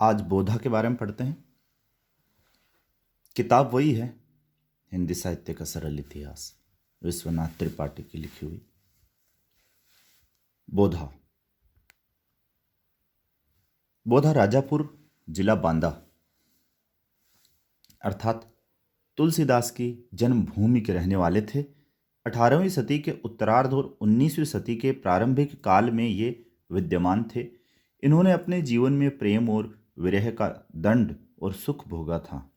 आज बोधा के बारे में पढ़ते हैं। किताब वही है, हिंदी साहित्य का सरल इतिहास, विश्वनाथ त्रिपाठी की लिखी हुई। बोधा। बोधा राजापुर, जिला बांदा, अर्थात तुलसीदास की जन्मभूमि के रहने वाले थे। 18वीं सदी के उत्तरार्ध और 19वीं सदी के प्रारंभिक काल में ये विद्यमान थे। इन्होंने अपने जीवन में प्रेम और विरह का दंड और सुख भोगा था,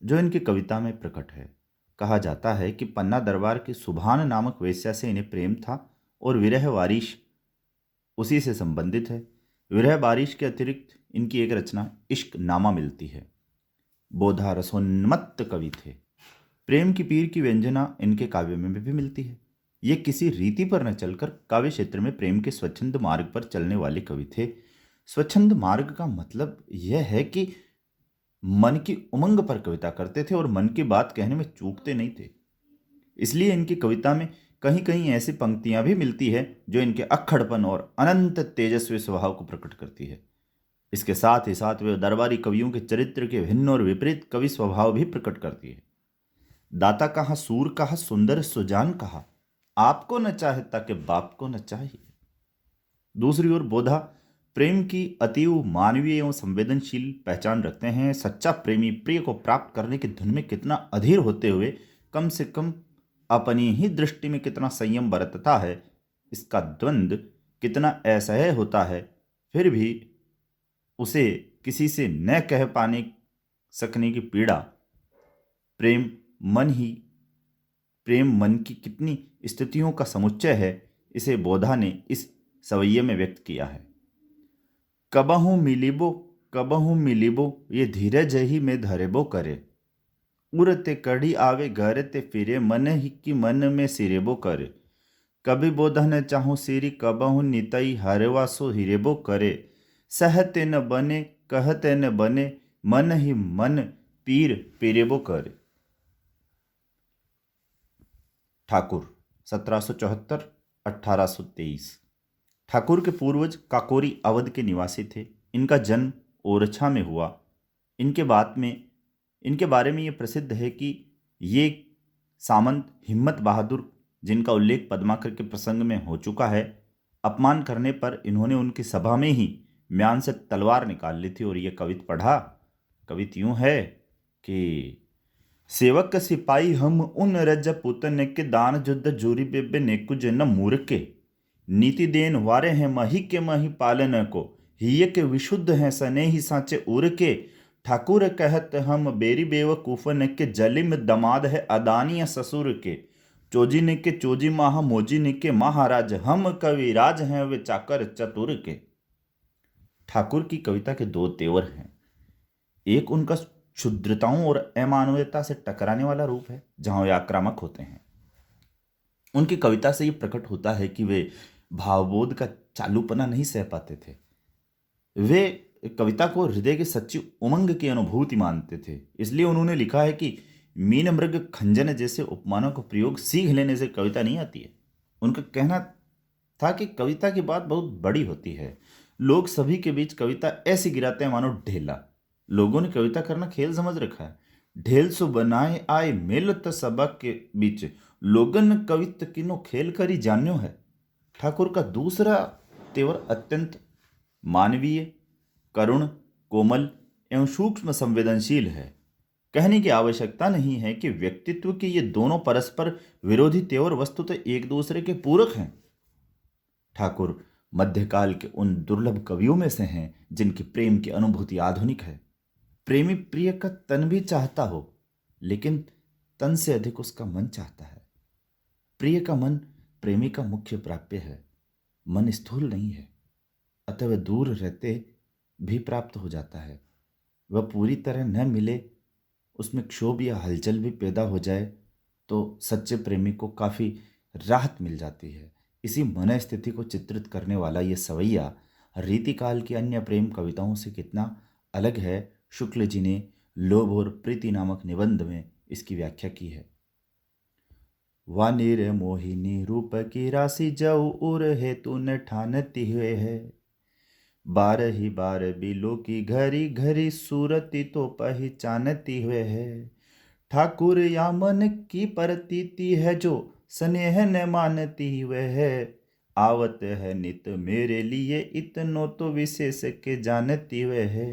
जो इनकी कविता में प्रकट है। कहा जाता है कि पन्ना दरबार की सुभान नामक वेश्या से इन्हें प्रेम था और विरह बारिश उसी से संबंधित है। विरह बारिश के अतिरिक्त इनकी एक रचना इश्क नामा मिलती है। बोधा रसोन्मत्त कवि थे। प्रेम की पीर की व्यंजना इनके काव्य में भी मिलती है। ये किसी रीति पर न चलकर काव्य क्षेत्र में प्रेम के स्वच्छंद मार्ग पर चलने वाले कवि थे। स्वच्छंद मार्ग का मतलब यह है कि मन की उमंग पर कविता करते थे और मन की बात कहने में चूकते नहीं थे। इसलिए इनकी कविता में कहीं कहीं ऐसी पंक्तियां भी मिलती है जो इनके अक्खड़पन और अनंत तेजस्वी स्वभाव को प्रकट करती है। इसके साथ ही साथ वे दरबारी कवियों के चरित्र के भिन्न और विपरीत कवि स्वभाव भी प्रकट करती है। दाता कहा, सूर कहा, सुंदर सुजान कहा, आपको न चाहे ताकि बाप को न चाहिए। दूसरी ओर बोधा प्रेम की अतीव मानवीय एवं संवेदनशील पहचान रखते हैं। सच्चा प्रेमी प्रिय को प्राप्त करने की धुन में कितना अधीर होते हुए कम से कम अपनी ही दृष्टि में कितना संयम बरतता है, इसका द्वंद्व कितना असह्य होता है, फिर भी उसे किसी से न कह पाने सकने की पीड़ा, प्रेम मन की कितनी स्थितियों का समुच्चय है, इसे बोधा ने इस सवैये में व्यक्त किया है। कबहू मिलिबो ये धीरज ही में धरेबो करे, उरते कड़ी आवे घर ते फिरे मन ही की मन में सिरेबो करे। कभी बोधा न चाहूं सिरी कबहू नितई हरवा सो हिरेबो करे, सहते न बने कहते न बने मन ही मन पीर पीरेबो करे। ठाकुर 1774-1823। ठाकुर के पूर्वज काकोरी अवध के निवासी थे। इनका जन्म ओरछा में हुआ। इनके बारे में ये प्रसिद्ध है कि ये सामंत हिम्मत बहादुर, जिनका उल्लेख पद्माकर के प्रसंग में हो चुका है, अपमान करने पर इन्होंने उनकी सभा में ही म्यान से तलवार निकाल ली थी। और ये कवित पढ़ा। कवित यूं है कि सेवक सिपाही हम उन रजपूत ने के दान युद्ध जोरी बेबे ने कुछ न मूर के, नीति देन वारे हैं मही के मही पालन को, हिय के विशुद्ध हैं सने ही सांचे उर के। ठाकुर कहत हम बेरी बेवकूफ ने के जलिम दमाद है अदानी ससुर के, चोजी ने के चोजी माह मोजी ने के महाराज, हम कविराज हैं वे चाकर चतुर के। ठाकुर की कविता के दो तेवर हैं। एक उनका क्षुद्रताओं और अमानवीयता से टकराने वाला रूप है, जहां वे आक्रामक होते हैं। उनकी कविता से यह प्रकट होता है कि वे भावबोध का चालूपना नहीं सह पाते थे। वे कविता को हृदय की सच्ची उमंग की अनुभूति मानते थे। इसलिए उन्होंने लिखा है कि मीन मृग खंजन जैसे उपमानों का प्रयोग सीख लेने से कविता नहीं आती है। उनका कहना था कि कविता की बात बहुत बड़ी होती है। लोग सभी के बीच कविता ऐसी गिराते हैं मानो ढेला। लोगों ने कविता करना खेल समझ रखा है। ढेल सो बनाए आए मेल त सबक के बीच, लोगन कवित किनो खेल करी जान्यो है। ठाकुर का दूसरा तेवर अत्यंत मानवीय, करुण, कोमल एवं सूक्ष्म संवेदनशील है। कहने की आवश्यकता नहीं है कि व्यक्तित्व के ये दोनों परस्पर विरोधी तेवर वस्तुतः एक दूसरे के पूरक हैं। ठाकुर मध्यकाल के उन दुर्लभ कवियों में से हैं जिनकी प्रेम की अनुभूति आधुनिक है। प्रेमी प्रिय का तन भी चाहता हो, लेकिन तन से अधिक उसका मन चाहता है। प्रिय का मन प्रेमी का मुख्य प्राप्य है। मन स्थूल नहीं है, अतः वह दूर रहते भी प्राप्त हो जाता है। वह पूरी तरह न मिले, उसमें क्षोभ या हलचल भी पैदा हो जाए तो सच्चे प्रेमी को काफ़ी राहत मिल जाती है। इसी मन स्थिति को चित्रित करने वाला ये सवैया रीतिकाल की अन्य प्रेम कविताओं से कितना अलग है, शुक्ल जी ने लोभ और प्रीति नामक निबंध में इसकी व्याख्या की है। वानिर मोहिनी रूप की राशि जऊ उर हेतु न ठानती हुए है, बारही बार बिलो की घरी घरी सूरती तो पहचानती हुए है। ठाकुर या मन की प्रतीति है जो स्नेह न मानती हुए है। आवत है नित मेरे लिए इतनो तो विशेष के जानती हुए है।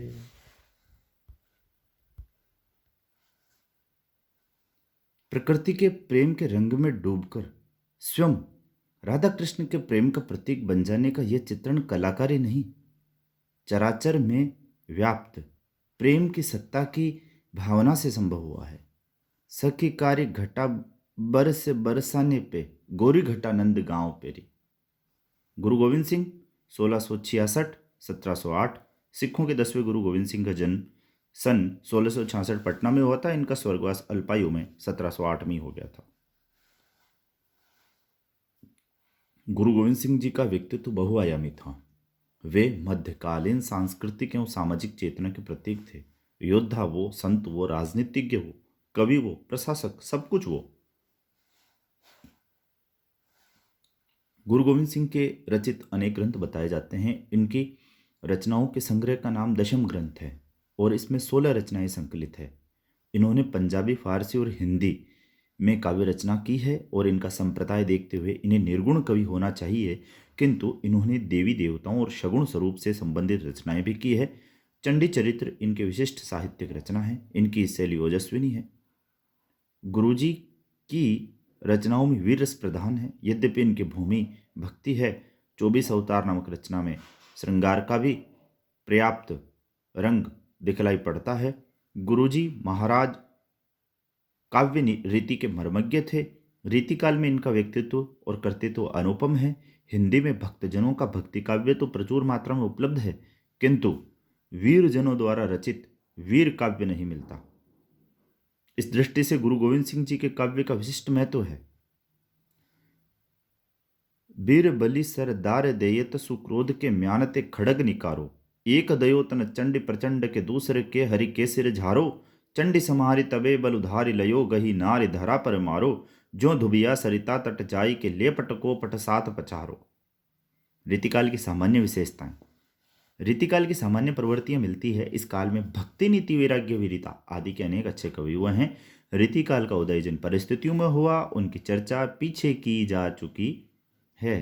प्रकृति के प्रेम के रंग में डूबकर स्वयं राधा कृष्ण के प्रेम का प्रतीक बन जाने का यह चित्रण कलाकारी नहीं, चराचर में व्याप्त प्रेम की सत्ता की भावना से संभव हुआ है। सखी कारी घटा बरस बरसाने पे गोरी घटानंद गांव पेरी। गुरु गोविंद सिंह 1666 1708। सिखों के 10वें गुरु गोविंद सिंह का जन्म सन 1666 पटना में हुआ था। इनका स्वर्गवास अल्पायु में 1708 में हो गया था। गुरु गोविंद सिंह जी का व्यक्तित्व बहुआयामी था। वे मध्यकालीन सांस्कृतिक एवं सामाजिक चेतना के प्रतीक थे। योद्धा वो, संत वो, राजनीतिज्ञ वो, कवि वो, प्रशासक, सब कुछ वो। गुरु गोविंद सिंह के रचित अनेक ग्रंथ बताए जाते हैं। इनकी रचनाओं के संग्रह का नाम दशम ग्रंथ है और इसमें 16 रचनाएं संकलित है। इन्होंने पंजाबी, फारसी और हिंदी में काव्य रचना की है और इनका संप्रदाय देखते हुए इन्हें निर्गुण कवि होना चाहिए, किंतु इन्होंने देवी देवताओं और सगुण स्वरूप से संबंधित रचनाएं भी की है। चंडी चरित्र इनके विशिष्ट साहित्यिक रचना है। इनकी शैली ओजस्विनी है। गुरुजी की रचनाओं में वीर रस प्रधान है। यद्यपि इनकी भूमि भक्ति है। 24 अवतार नामक रचना में श्रृंगार का भी पर्याप्त रंग दिखलाई पड़ता है। गुरुजी महाराज काव्य रीति के मर्मज्ञ थे। रीतिकाल में इनका व्यक्तित्व और कर्तृत्व अनुपम है। हिंदी में भक्तजनों का भक्ति काव्य तो प्रचुर मात्रा में उपलब्ध है, किंतु वीरजनों द्वारा रचित वीर काव्य नहीं मिलता। इस दृष्टि से गुरु गोविंद सिंह जी के काव्य का विशिष्ट महत्व है। बीर बलि सरदार देयत सुक्रोध के म्यानते खड़ग निकारो। एक दयो तन चंडी प्रचंड के दूसरे के हरि के सिर झारो। चंडी समारी तबे बल उधारी लयो गही नारी धरा पर मारो। जो धुबिया सरिता तट जाई के लेपट को पट सात पचारो। रीतिकाल की सामान्य विशेषताएं। रीतिकाल की सामान्य प्रवृत्तियां मिलती है। इस काल में भक्ति, नीति, वैराग्य, वीरता आदि के अनेक अच्छे कवि हुए हैं। रीतिकाल का उदय जिन परिस्थितियों में हुआ उनकी चर्चा पीछे की जा चुकी है।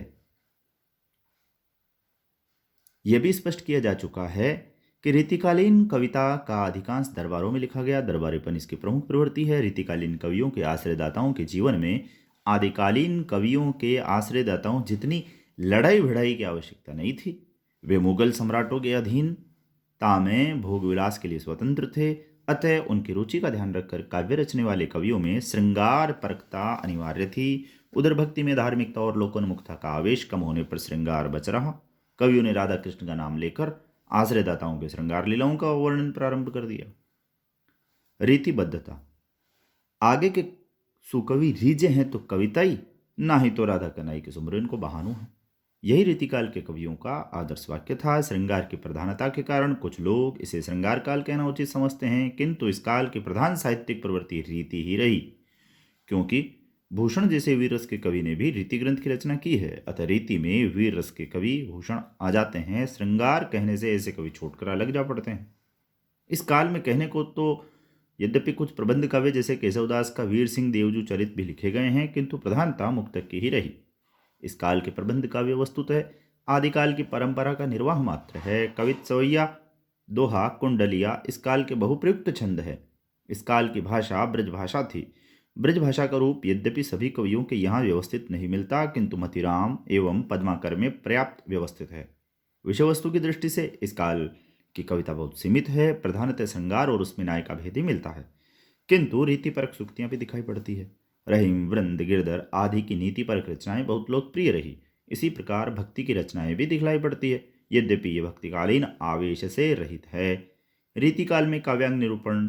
यह भी स्पष्ट किया जा चुका है कि रीतिकालीन कविता का अधिकांश दरबारों में लिखा गया। दरबारीपन इसकी प्रमुख प्रवृत्ति है। रीतिकालीन कवियों के आश्रयदाताओं के जीवन में आदिकालीन कवियों के आश्रयदाताओं जितनी लड़ाई भिड़ाई की आवश्यकता नहीं थी। वे मुगल सम्राटों के अधीनता में भोग विलास के लिए स्वतंत्र थे। अतः उनकी रुचि का ध्यान रखकर काव्य रचने वाले कवियों में श्रृंगार परकता अनिवार्य थी। उधर भक्ति में धार्मिकता और लोकोन्मुखता का आवेश कम होने पर श्रृंगार बच रहा। कवियों ने राधा कृष्ण का नाम लेकर आश्रयदाताओं के श्रृंगार लीलाओं का वर्णन प्रारंभ कर दिया। रीतिबद्धता। आगे के सुकवि रीजे हैं तो कविताई, ना ही तो राधा कन्हई के सुमरन को बहानों है। यही रीतिकाल के कवियों का आदर्श वाक्य था। श्रृंगार की प्रधानता के कारण कुछ लोग इसे श्रृंगार काल कहना उचित समझते हैं, किंतु इस काल की प्रधान साहित्यिक प्रवृत्ति रीति ही रही, क्योंकि भूषण जैसे वीर रस के कवि ने भी रीति ग्रंथ की रचना की है। अतः रीति में वीर रस के कवि भूषण आ जाते हैं। श्रृंगार कहने से ऐसे कवि छोड़कर अलग जा पड़ते हैं। इस काल में कहने को तो यद्यपि कुछ प्रबंध काव्य जैसे केशवदास का वीर सिंह देवजू चरित भी लिखे गए हैं, किंतु प्रधानता मुक्तक की ही रही। इस काल के प्रबंध काव्य वस्तुतः आदिकाल की परंपरा का निर्वाह मात्र है। कवित, सवैया, दोहा, कुंडलिया इस काल के बहुप्रयुक्त छंद है। इस काल की भाषा ब्रज भाषा थी। ब्रज भाषा का रूप यद्यपि सभी कवियों के यहाँ व्यवस्थित नहीं मिलता, किंतु मतिराम एवं पद्माकर में पर्याप्त व्यवस्थित है। विषय वस्तु की दृष्टि से इस काल की कविता बहुत सीमित है। प्रधानतः श्रृंगार और उसमें नायिका भेद ही मिलता है, किंतु रीतिपरक सूक्तियां भी दिखाई पड़ती है। रहीम, वृंद, गिरधर आदि की नीतिपरक रचनाएं बहुत लोकप्रिय रही। इसी प्रकार भक्ति की रचनाएं भी दिखलाई पड़ती है, यद्यपि ये भक्तिकालीन आवेश से रहित है। रीतिकाल में काव्यांग निरूपण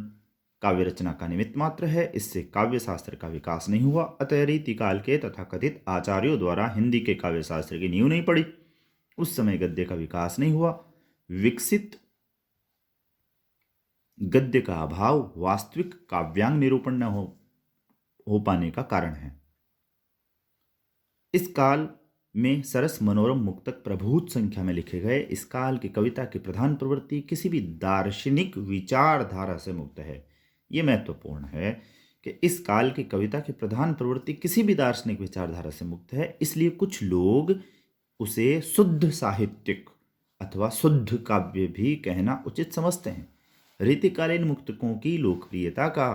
काव्य रचना का निमित्त मात्र है। इससे काव्य शास्त्र का विकास नहीं हुआ। अतः रीतिकाल के तथाकथित आचार्यों द्वारा हिंदी के काव्य शास्त्र की नींव नहीं पड़ी। उस समय गद्य का विकास नहीं हुआ। विकसित गद्य का अभाव वास्तविक काव्यांग निरूपण न हो पाने का कारण है। इस काल में सरस मनोरम मुक्तक प्रभुत संख्या में लिखे गए। इस काल की कविता की प्रधान प्रवृत्ति किसी भी दार्शनिक विचारधारा से मुक्त है। ये महत्वपूर्ण है कि इस काल की कविता की प्रधान प्रवृत्ति किसी भी दार्शनिक विचारधारा से मुक्त है। इसलिए कुछ लोग उसे शुद्ध साहित्यिक अथवा शुद्ध काव्य भी कहना उचित समझते हैं। रीतिकालीन मुक्तकों की लोकप्रियता का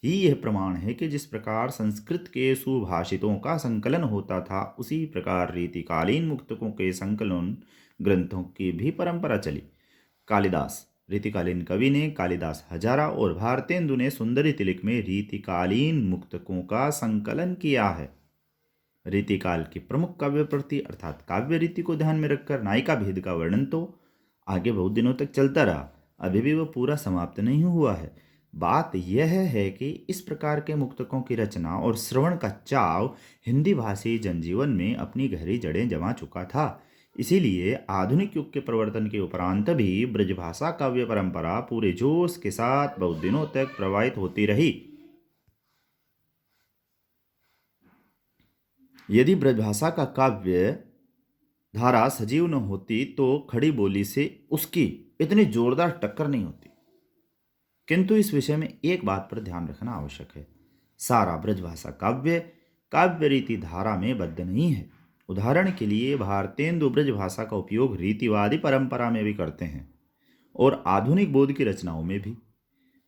ही यह प्रमाण है कि जिस प्रकार संस्कृत के सुभाषितों का संकलन होता था, उसी प्रकार रीतिकालीन मुक्तकों के संकलन ग्रंथों की भी परंपरा चली। कालिदास रीतिकालीन कवि ने कालिदास हजारा और भारतेंदु ने सुंदरी तिलक में रीतिकालीन मुक्तकों का संकलन किया है। रीतिकाल की प्रमुख काव्य प्रति अर्थात काव्य रीति को ध्यान में रखकर नायिका भेद का वर्णन तो आगे बहुत दिनों तक चलता रहा, अभी भी वह पूरा समाप्त नहीं हुआ है। बात यह है कि इस प्रकार के मुक्तकों की रचना और श्रवण का चाव हिंदी भाषी जनजीवन में अपनी गहरी जड़ें जमा चुका था। इसीलिए आधुनिक युग के प्रवर्तन के उपरांत भी ब्रजभाषा काव्य परंपरा पूरे जोश के साथ बहुत दिनों तक प्रवाहित होती रही। यदि ब्रजभाषा का काव्य धारा सजीव न होती तो खड़ी बोली से उसकी इतनी जोरदार टक्कर नहीं होती। किंतु इस विषय में एक बात पर ध्यान रखना आवश्यक है, सारा ब्रजभाषा काव्य काव्य रीति धारा में बद्ध नहीं है। उदाहरण के लिए भारतेंदु ब्रजभाषा का उपयोग रीतिवादी परंपरा में भी करते हैं और आधुनिक बोध की रचनाओं में भी।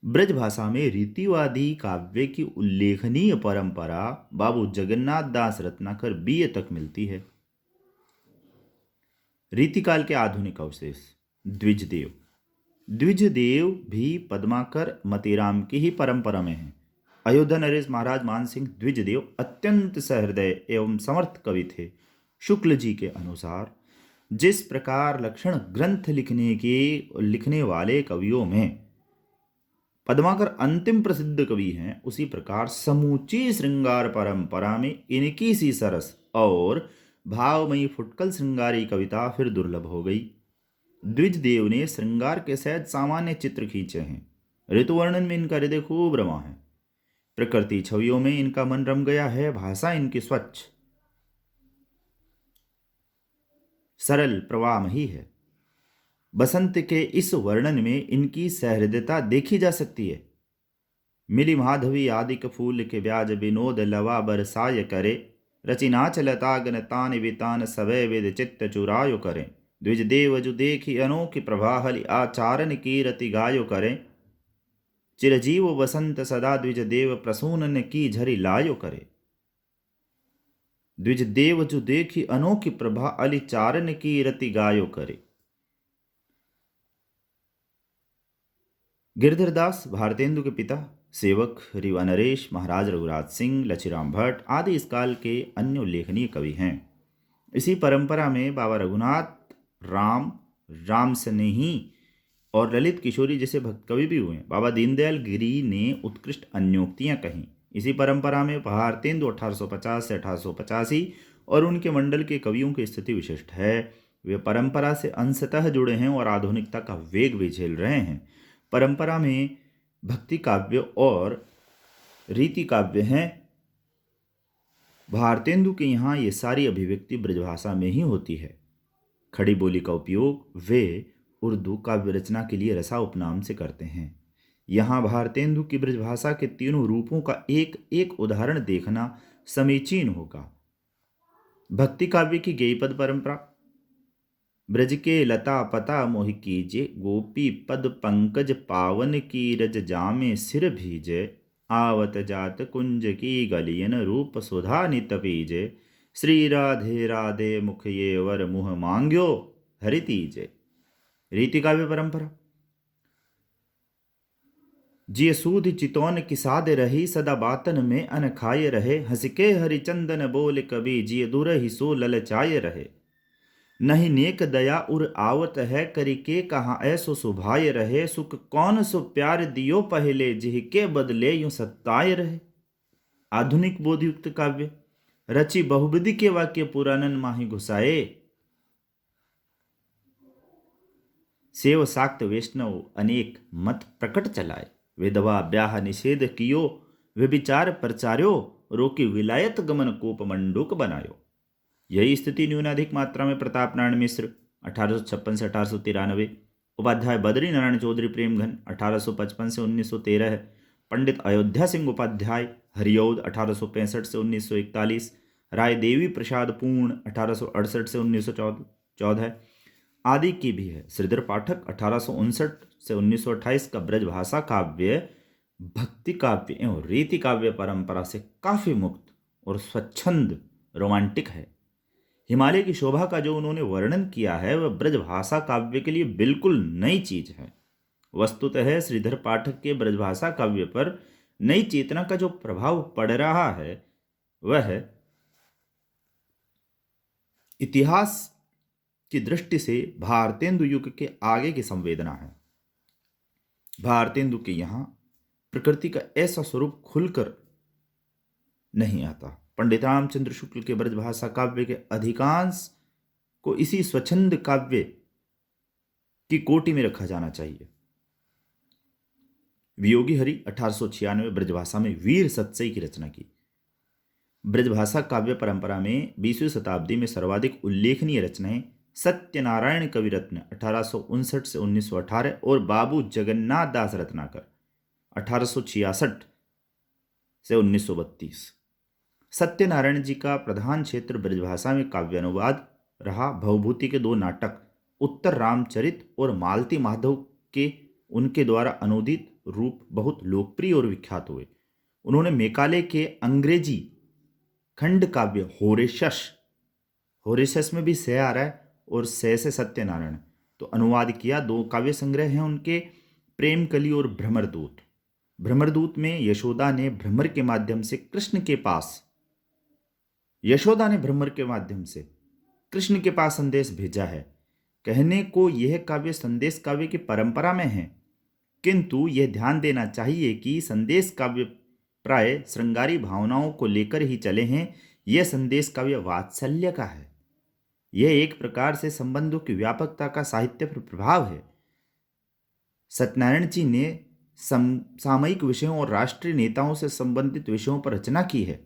ब्रजभाषा में रीतिवादी काव्य की उल्लेखनीय परंपरा बाबू जगन्नाथ दास रत्नाकर बीए तक मिलती है। रीतिकाल के आधुनिक अवशेष द्विजदेव। द्विजदेव भी पद्माकर मतीराम की ही परंपरा में है। अयोध्या नरेश महाराज मानसिंह द्विजदेव अत्यंत सहृदय एवं समर्थ कवि थे। शुक्ल जी के अनुसार जिस प्रकार लक्षण ग्रंथ लिखने वाले कवियों में पद्माकर अंतिम प्रसिद्ध कवि हैं, उसी प्रकार समूची श्रृंगार परंपरा में इनकी सी सरस और भावमयी फुटकल श्रृंगारी कविता फिर दुर्लभ हो गई। द्विजदेव ने श्रृंगार के सहज सामान्य चित्र खींचे हैं। ऋतुवर्णन में इनका हृदय खूब रमा है। प्रकृति छवियों में इनका मन रम गया है। भाषा इनकी स्वच्छ सरल प्रवाहमयी है। बसंत के इस वर्णन में इनकी सहृदयता देखी जा सकती है। मिली माधवी आदिक फूल के ब्याज विनोद लवा बरसाय करे, रचिना चलतागन तान वितान सवय वेद चित्त चुरायो करें। द्विजदेव जु देखी अनोखी प्रभाहलि आचारण की रति गायो करें। चिरजीव बसंत सदा द्विजदेव प्रसूनन की झरी लायो करे। द्विजदेव जु देखी अनोखी प्रभा अली चारण की रति गायो करे। गिरधर दास भारतेंदु के पिता, सेवक रीवा नरेश, महाराज रघुराज सिंह, लचीराम भट्ट आदि इस काल के अन्य उल्लेखनीय कवि हैं। इसी परंपरा में बाबा रघुनाथ, राम स्नेही और ललित किशोरी जैसे भक्त कवि भी हुए। बाबा दीनदयाल गिरी ने उत्कृष्ट अन्योक्तियां कहीं। इसी परंपरा में भारतेंदु 1850 से 1885 और उनके मंडल के कवियों की स्थिति विशिष्ट है। वे परंपरा से अंशतः जुड़े हैं और आधुनिकता का वेग भी झेल रहे हैं। परंपरा में भक्ति काव्य और रीति काव्य हैं। भारतेंदु के यहाँ ये सारी अभिव्यक्ति ब्रजभाषा में ही होती है। खड़ी बोली का उपयोग वे उर्दू काव्य रचना के लिए रसा उपनाम से करते हैं। यहाँ भारतेंदु की ब्रजभाषा के तीनों रूपों का एक एक उदाहरण देखना समीचीन होगा। भक्ति काव्य की गेयपद परंपरा। ब्रज के लता पता मोहि कीजे, गोपी पद पंकज पावन की रज जामे सिर भीजे। आवत जात कुंज की गलियन रूप सुधा नित पीजे। श्री राधे राधे मुख ये वर मुह मांग्यो हरि तीजे। रीति काव्य परंपरा। जिय सूद चितौन किसाद रही, सदा बातन में अन खाए रहे। हंसके हरिचंदन बोल कवि, जिय दूर ही सो ललचाए रहे। नहीं नेक दया उर आवत है, करी के कहाँ ऐसो सुभाय रहे। सुख कौन सो प्यार दियो पहले, जिह के बदले यूं सत्ताए रहे। आधुनिक बोधयुक्त काव्य। रचि बहुविधि के वाक्य पुराणन माही घुसाए। सेव साक्त वैष्णव अनेक मत प्रकट चलाए। विधवा ब्याह निषेध कियो, व्यभिचार प्रचार्यो। रोकी विलायत गमन कोप मंडूक बनायो। यही स्थिति न्यूनाधिक मात्रा में प्रताप नारायण मिश्र 1856 से 1893, उपाध्याय बद्री नारायण चौधरी प्रेमघन 1855 से 1913 है, पंडित अयोध्या सिंह उपाध्याय हरिऔध 1865 से 1941, राय देवी प्रसाद पूर्ण 1868 से 1914 आदि की भी है। श्रीधर पाठक 1859 से 1928 का ब्रजभाषा काव्य भक्ति काव्य एवं रीति काव्य परंपरा से काफी मुक्त और स्वच्छंद रोमांटिक है। हिमालय की शोभा का जो उन्होंने वर्णन किया है वह ब्रजभाषा काव्य के लिए बिल्कुल नई चीज है। वस्तुतः श्रीधर पाठक के ब्रजभाषा काव्य पर नई चेतना का जो प्रभाव पड़ रहा है वह इतिहास की दृष्टि से भारतेंदु युग के आगे की संवेदना है। भारतेंदु के यहाँ प्रकृति का ऐसा स्वरूप खुलकर नहीं आता। पंडित रामचंद्र शुक्ल के ब्रजभाषा काव्य के अधिकांश को इसी स्वच्छंद काव्य की कोटि में रखा जाना चाहिए। वियोगी हरि 1896 ब्रजभाषा में वीर सत्सई की रचना की। ब्रजभाषा काव्य परंपरा में 20वीं शताब्दी में सर्वाधिक उल्लेखनीय रचनाएं सत्यनारायण कविरत्न 1859 से 1918 और बाबू जगन्नाथ दास रत्नाकर 1866 से 1932। सत्यनारायण जी का प्रधान क्षेत्र ब्रजभाषा में काव्यानुवाद रहा। भवभूति के दो नाटक उत्तर रामचरित और मालती माधव के उनके द्वारा अनुदित रूप बहुत लोकप्रिय और विख्यात हुए। उन्होंने मेकाले के अंग्रेजी खंड काव्य होरेशस में भी से आ रहा है और से सत्यनारायण तो अनुवाद किया। दो काव्य संग्रह हैं उनके, प्रेम कली और भ्रमरदूत। भ्रमरदूत में यशोदा ने भ्रमर के माध्यम से कृष्ण के पास संदेश भेजा है। कहने को यह काव्य संदेश काव्य की परंपरा में है, किंतु यह ध्यान देना चाहिए कि संदेश काव्य प्राय श्रृंगारी भावनाओं को लेकर ही चले हैं। यह संदेश काव्य वात्सल्य का है। यह एक प्रकार से संबंधों की व्यापकता का साहित्य पर प्रभाव है। सत्यनारायण जी ने सामयिक विषयों और राष्ट्रीय नेताओं से संबंधित विषयों पर रचना की है।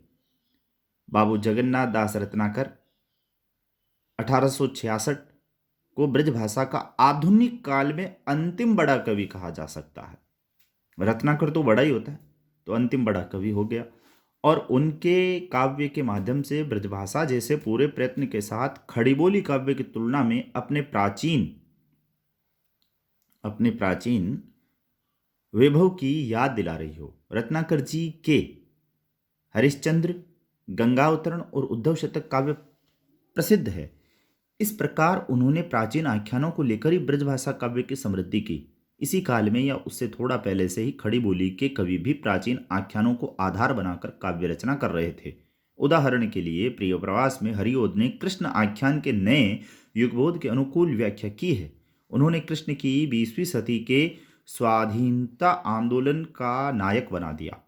बाबू जगन्नाथ दास रत्नाकर 1866 को ब्रजभाषा का आधुनिक काल में अंतिम बड़ा कवि कहा जा सकता है। रत्नाकर तो बड़ा ही होता है, तो अंतिम बड़ा कवि हो गया। और उनके काव्य के माध्यम से ब्रजभाषा जैसे पूरे प्रयत्न के साथ खड़ी बोली काव्य की तुलना में अपने प्राचीन वैभव की याद दिला रही हो। रत्नाकर जी के हरिश्चंद्र, गंगावतरण और उद्धव शतक काव्य प्रसिद्ध है। इस प्रकार उन्होंने प्राचीन आख्यानों को लेकर ही ब्रजभाषा काव्य की समृद्धि की। इसी काल में या उससे थोड़ा पहले से ही खड़ी बोली के कवि भी प्राचीन आख्यानों को आधार बनाकर काव्य रचना कर रहे थे। उदाहरण के लिए प्रिय प्रवास में हरिऔध ने कृष्ण आख्यान के नए युगबोध के अनुकूल व्याख्या की है। उन्होंने कृष्ण की 20वीं सदी के स्वाधीनता आंदोलन का नायक बना दिया।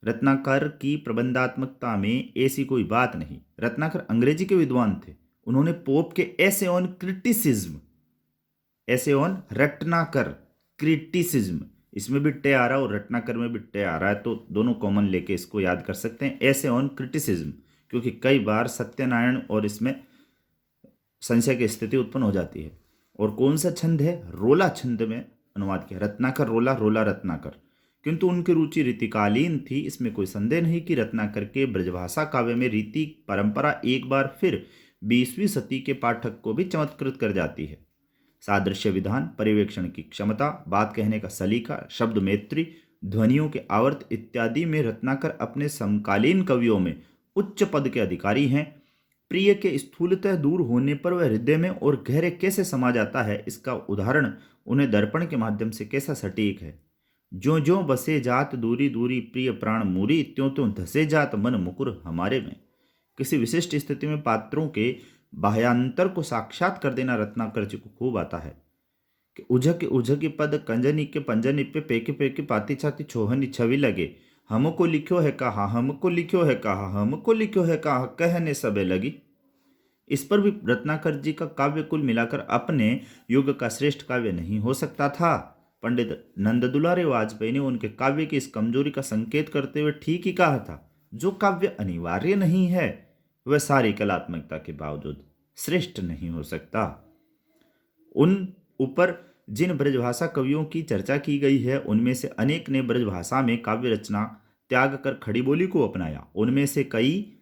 रत्नाकर की प्रबंधात्मकता में ऐसी कोई बात नहीं। रत्नाकर अंग्रेजी के विद्वान थे। उन्होंने पोप के एसे ऑन रत्नाकर क्रिटिसिज्म, इसमें भी टे आ रहा है और रत्नाकर में भी टे आ रहा है, तो दोनों कॉमन लेके इसको याद कर सकते हैं, एसे ऑन क्रिटिसिज्म, क्योंकि कई बार सत्यनारायण और इसमें संशय की स्थिति उत्पन्न हो जाती है। और कौन सा छंद है? रोला छंद में अनुवाद किया। रत्नाकर रोला, रोला रत्नाकर। किंतु उनकी रुचि रीतिकालीन थी। इसमें कोई संदेह नहीं कि रत्नाकर के ब्रजभाषा काव्य में रीति परंपरा एक बार फिर 20वीं सदी के पाठक को भी चमत्कृत कर जाती है। सादृश्य विधान, पर्यवेक्षण की क्षमता, बात कहने का सलीका, शब्द मैत्री, ध्वनियों के आवर्त इत्यादि में रत्नाकर अपने समकालीन कवियों में उच्च पद के अधिकारी हैं। प्रिय के स्थूलतः दूर होने पर वह हृदय में और गहरे कैसे समा जाता है, इसका उदाहरण उन्हें दर्पण के माध्यम से कैसा सटीक है। ज्यों ज्यों बसे जात दूरी दूरी प्रिय प्राण मूरी, त्यों त्यों धसे जात मन मुकुर हमारे में। किसी विशिष्ट स्थिति में पात्रों के बाह्यांतर को साक्षात कर देना रत्नाकर जी को खूब आता है कि उझकी पद कंजनी के पंजनी पे पेकी पेकी पाती छाती छोहनी छवि लगे, हमको लिखो है कहा, हमको लिखो है कहा, हमको लिखो है कहा, कहने सबे लगी। इस पर भी रत्नाकर जी का काव्य कुल मिलाकर अपने युग का श्रेष्ठ काव्य नहीं हो सकता था। पंडित नंद दुलारे वाजपेयी ने उनके काव्य की इस कमजोरी का संकेत करते हुए ठीक ही कहा था, जो काव्य अनिवार्य नहीं है वह सारी कलात्मकता के बावजूद श्रेष्ठ नहीं हो सकता। उन ऊपर जिन ब्रजभाषा कवियों की चर्चा की गई है उनमें से अनेक ने ब्रजभाषा में काव्य रचना त्याग कर खड़ी बोली को अपनाया। उनमें से कई